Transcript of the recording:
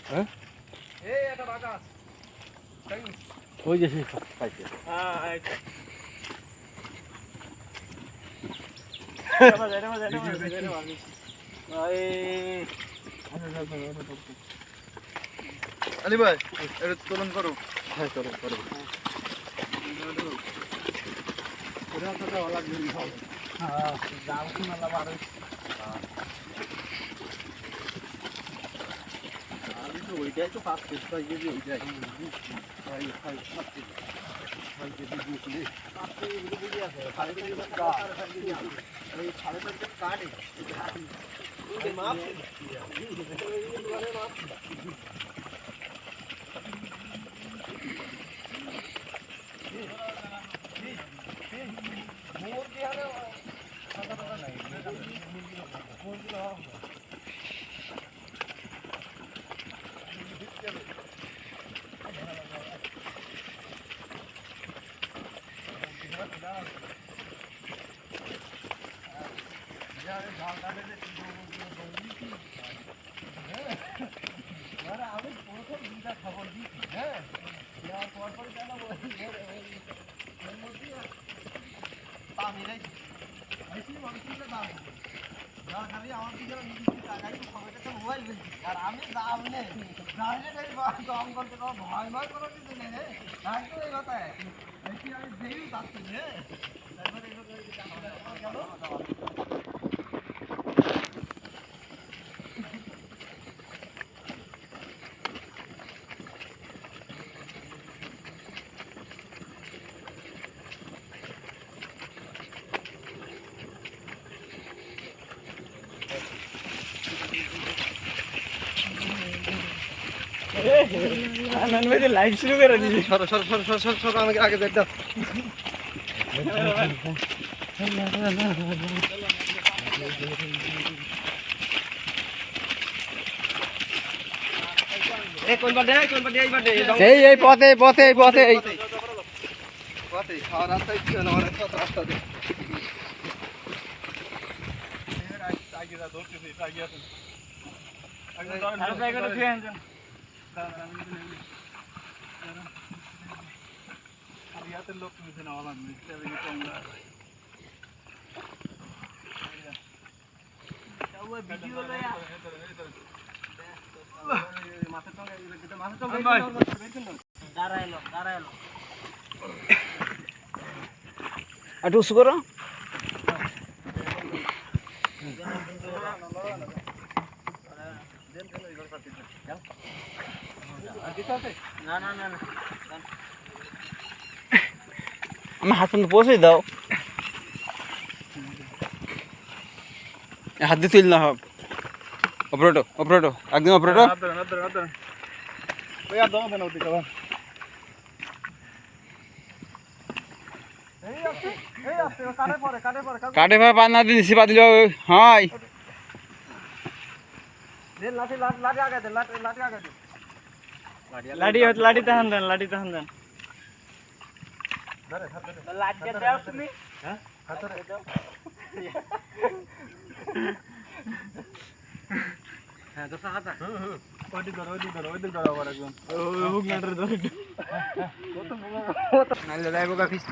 হ্যাঁ এই এটা বাগাস ওই যে পাইছে হ্যাঁ আলি ভাই এটা তোলন করো হ্যাঁ করো করো ওইটাই তো 5 কেজি ওইটাই আমি প্রথম দুইটা খবর দিচ্ছি হ্যাঁ দেওয়ার পর কেন খালি আমার দিকে টাকাই খবরটা মোবাইল আর আমি দাম নেই কম করতে ভয় ভয় করার কিছু নেই রে এই কথা আমি দেই যাচ্ছি হ্যাঁ তারপরে গেল লাইভ শুরু করে দিবি সর আমাকে আগে দেখ দাও এই পথে পথে পথে খাওয়া রাস্তায় ছিল না অনেক রাস্তা দিয়ে লোক একটু উঁচু করো আমার হাত পর্যন্ত পৌঁছে দাও হাত দিয়ে তুল না হোক অপরাটো একদম অপরাটো কাটে ভাই পান না দিছি পা দিল হয় লাঠি তাহান দেন তুমি হ্যাঁ হ্যাঁ তো সাহায্য ওই দিক ধরো আবার একদম হুক নাটার ধরে কত নালে লাগো কা ফিস